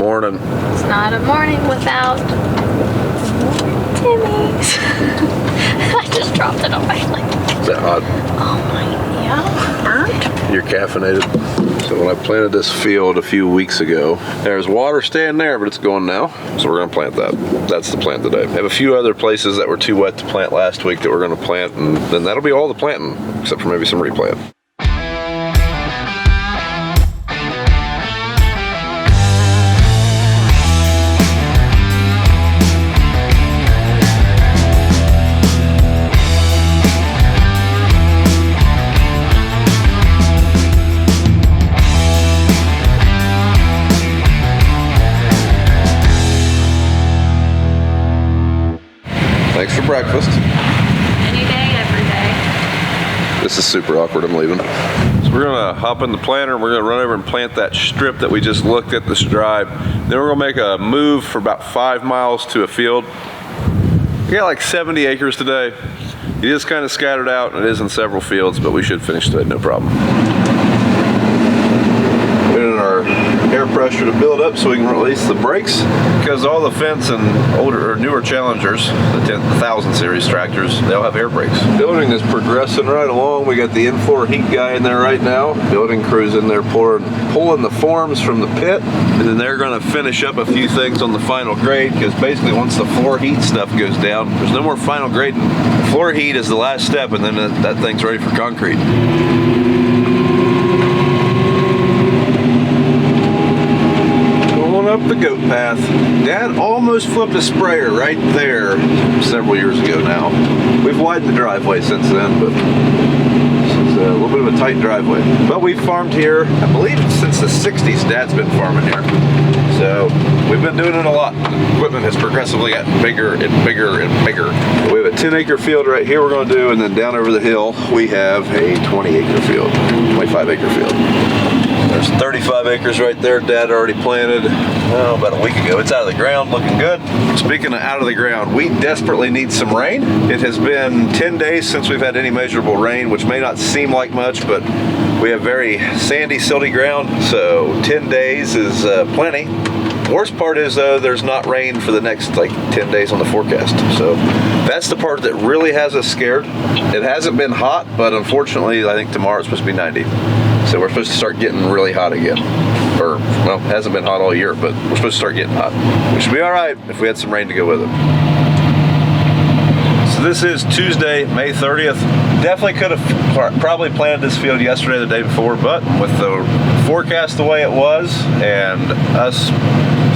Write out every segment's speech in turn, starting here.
Morning. It's not a morning without Timmy's. I just dropped it on my leg. Is that hot? Oh my, yeah, burnt. You're caffeinated. So when I planted this field a few weeks ago, there's water staying there, but it's going now. So we're gonna plant that. That's the plant today. I have a few other places that were too wet to plant last week that we're gonna plant, and then that'll be all the planting, except for maybe some replant. Thanks for breakfast. Any day, every day. This is super awkward, I'm leaving. So we're gonna hop in the planter and we're gonna run over and plant that strip that we just looked at this drive. Then we're gonna make a move for about 5 miles to a field. We got like 70 acres today. It is kind of scattered out and it is in several fields, but we should finish today, no problem. Putting in our air pressure to build up so we can release the brakes, because all the fence and older or newer Challengers, the 1000 series tractors, they all have air brakes. Building is progressing right along. We got the in-floor heat guy in there right now. Building crew's in there pulling the forms from the pit, and then they're going to finish up a few things on the final grade, because basically once the floor heat stuff goes down, there's no more final grading. The floor heat is the last step, and then that thing's ready for concrete. Up the goat path. Dad almost flipped a sprayer right there several years ago now. We've widened the driveway since then, but this is a little bit of a tight driveway. But we've farmed here, I believe since the 60s, Dad's been farming here. So we've been doing it a lot. The equipment has progressively gotten bigger and bigger and bigger. We have a 10-acre field right here we're going to do, and then down over the hill we have a 20-acre field, 25-acre field. There's 35 acres right there Dad already planted about a week ago. It's out of the ground, looking good. Speaking of out of the ground, we desperately need some rain. It has been 10 days since we've had any measurable rain, which may not seem like much, but we have very sandy, silty ground, so 10 days is plenty. Worst part is though, there's not rain for the next like 10 days on the forecast. So that's the part that really has us scared. It hasn't been hot, but unfortunately I think tomorrow it's supposed to be 90. So we're supposed to start getting really hot again. Or, well, it hasn't been hot all year, but we're supposed to start getting hot. Which should be all right if we had some rain to go with it. So this is Tuesday, May 30th. Definitely could have probably planted this field yesterday, the day before, but with the forecast the way it was, and us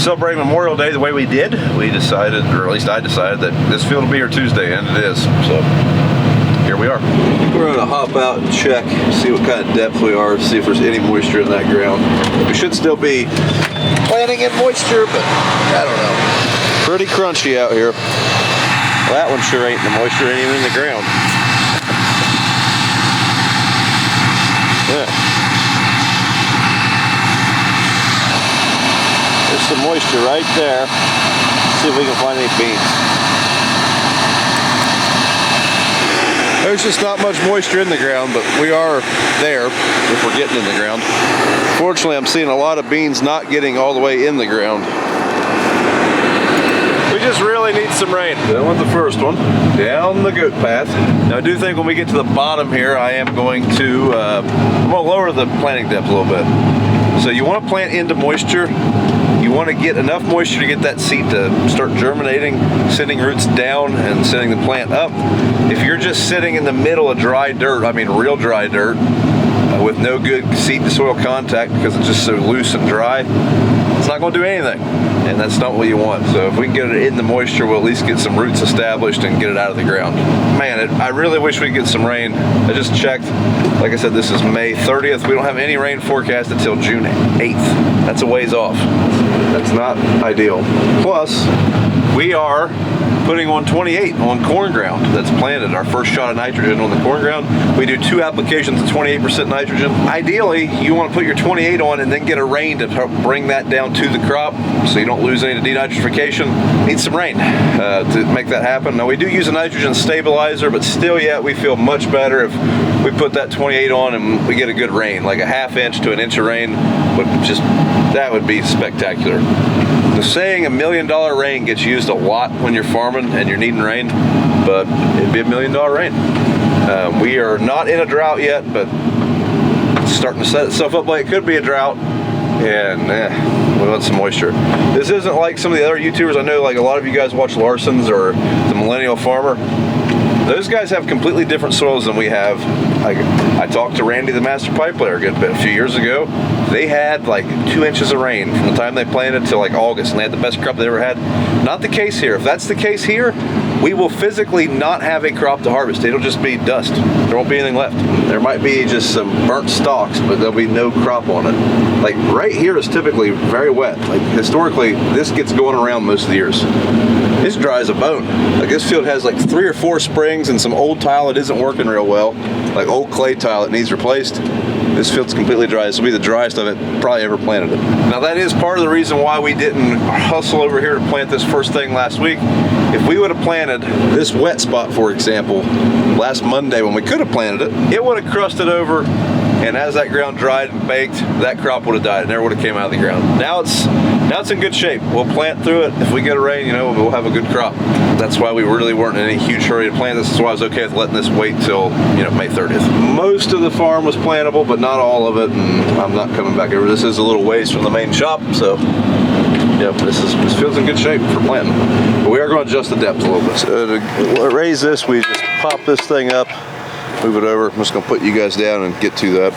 celebrating Memorial Day the way we did, we decided, or at least I decided, that this field will be here Tuesday, and it is. So here we are. I think we're gonna hop out and check, see what kind of depth we are, see if there's any moisture in that ground. We should still be planting in moisture, but I don't know. Pretty crunchy out here. Well, that one sure ain't the moisture ain't even in the ground. Yeah. There's some moisture right there. Let's see if we can find any beans. There's just not much moisture in the ground, but we are there if we're getting in the ground. Fortunately, I'm seeing a lot of beans not getting all the way in the ground. We just really need some rain. That was the first one, down the goat path. Now I do think when we get to the bottom here, I am going to lower the planting depth a little bit. So you want to plant into moisture. You want to get enough moisture to get that seed to start germinating, sending roots down and sending the plant up. If you're just sitting in the middle of dry dirt, I mean real dry dirt, with no good seed to soil contact because it's just so loose and dry, it's not going to do anything, and that's not what you want. So if we can get it in the moisture, we'll at least get some roots established and get it out of the ground. Man, I really wish we could get some rain. I just checked. Like I said, this is May 30th. We don't have any rain forecast until June 8th. That's a ways off. That's not ideal. Plus, we are putting on 28 on corn ground that's planted, our first shot of nitrogen on the corn ground. We do 2 applications of 28% nitrogen. Ideally, you want to put your 28 on and then get a rain to help bring that down to the crop so you don't lose any of the denitrification. Need some rain to make that happen. Now we do use a nitrogen stabilizer, but still yet we feel much better if we put that 28 on and we get a good rain, like a 1/2 inch to 1 inch of rain would just That would be spectacular. The saying $1 million rain gets used a lot when you're farming and you're needing rain, but it'd be $1 million rain. We are not in a drought yet, but it's starting to set itself up like it could be a drought, and we want some moisture. This isn't like some of the other YouTubers. I know like a lot of you guys watch Larson's or the Millennial Farmer. Those guys have completely different soils than we have. I talked to Randy, the master pipe layer, a few years ago. They had like 2 inches of rain from the time they planted till like August, and they had the best crop they ever had. Not the case here. If that's the case here, we will physically not have a crop to harvest. It'll just be dust. There won't be anything left. There might be just some burnt stalks, but there'll be no crop on it. Like right here is typically very wet. Like historically, this gets going around most of the years. It's dry as a bone. Like this field has like 3 or 4 springs and some old tile that isn't working real well, like old clay tile that needs replaced. This field's completely dry. This will be the driest I've probably ever planted it. Now that is part of the reason why we didn't hustle over here to plant this first thing last week. If we would have planted this wet spot, for example, last Monday when we could have planted it, it would have crusted over, and as that ground dried and baked, that crop would have died. It never would have came out of the ground. Now it's in good shape. We'll plant through it. If we get a rain, you know, we'll have a good crop. That's why we really weren't in any huge hurry to plant this. That's why I was okay with letting this wait till, you know, May 30th. Most of the farm was plantable, but not all of it, and I'm not coming back over. This is a little ways from the main shop, so yeah, this field's in good shape for planting. But we are going to adjust the depth a little bit. So to raise this, we just pop this thing up, move it over. I'm just going to put you guys down and get to that.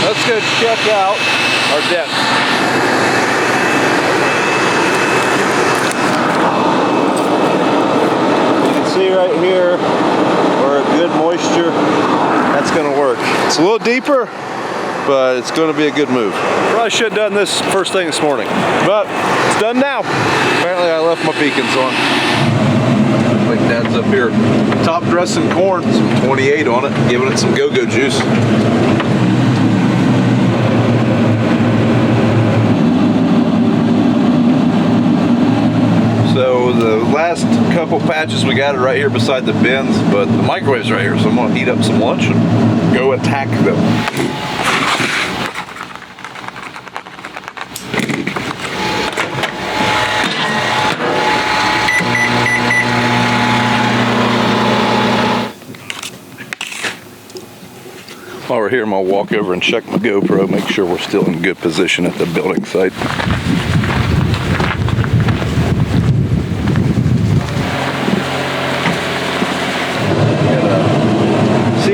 Let's go check out our depth. You can see right here where a good moisture, that's going to work. It's a little deeper, but it's going to be a good move. Probably should have done this first thing this morning, but it's done now. Apparently I left my beacons on. Like Dad's up here top dressing corn, some 28 on it, giving it some go-go juice. So the last couple patches we got it right here beside the bins, but the microwave's right here, so I'm gonna heat up some lunch and go attack them. While we're here, I'm gonna walk over and check my GoPro, make sure we're still in good position at the building site.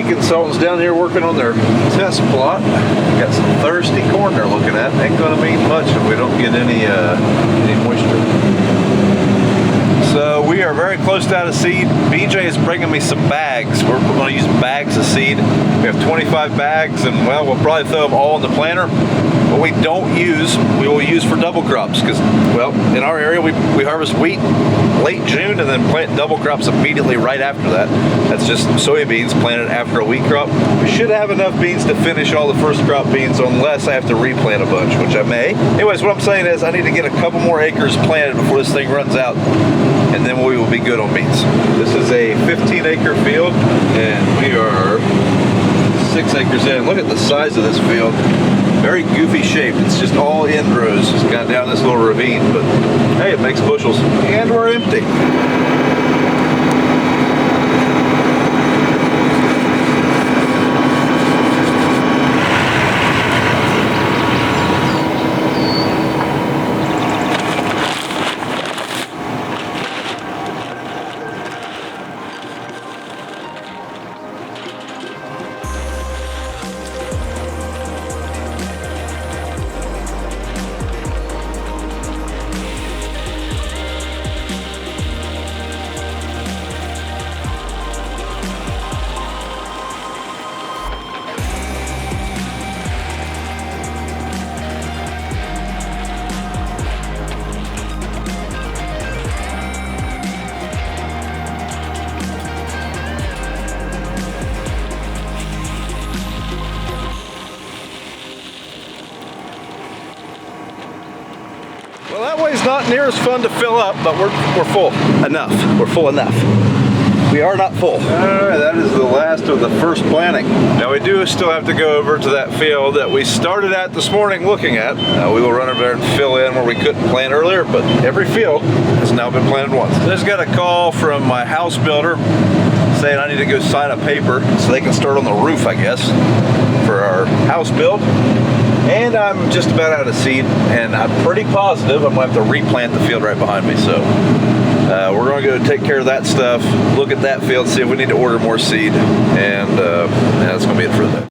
Consultants down here working on their test plot. Got some thirsty corn they're looking at. Ain't gonna mean much if we don't get any moisture. So we are very close to out of seed. BJ is bringing me some bags. We're going to use bags of seed. We have 25 bags, and well, we'll probably throw them all in the planter. What we don't use, we will use for double crops, because, well, in our area we harvest wheat late June and then plant double crops immediately right after that. That's just soybeans planted after a wheat crop. We should have enough beans to finish all the first crop beans unless I have to replant a bunch, which I may. Anyways, what I'm saying is I need to get a couple more acres planted before this thing runs out, and then we will be good on beans. This is a 15-acre field, and we are 6 acres in. Look at the size of this field. Very goofy shaped. It's just all end rows. It's got down this little ravine, but hey, it makes bushels. And we're empty. valley's not near as fun to fill up, but we're full enough. We're full enough. We are not full. All right, that is the last of the first planting. Now we do still have to go over to that field that we started at this morning looking at. We will run over there and fill in where we couldn't plant earlier, but every field has now been planted once. I just got a call from my house builder saying I need to go sign a paper so they can start on the roof, I guess, for our house build. And I'm just about out of seed, and I'm pretty positive I'm gonna have to replant the field right behind me. So we're gonna go take care of that stuff, look at that field, see if we need to order more seed, and that's gonna be it for the day.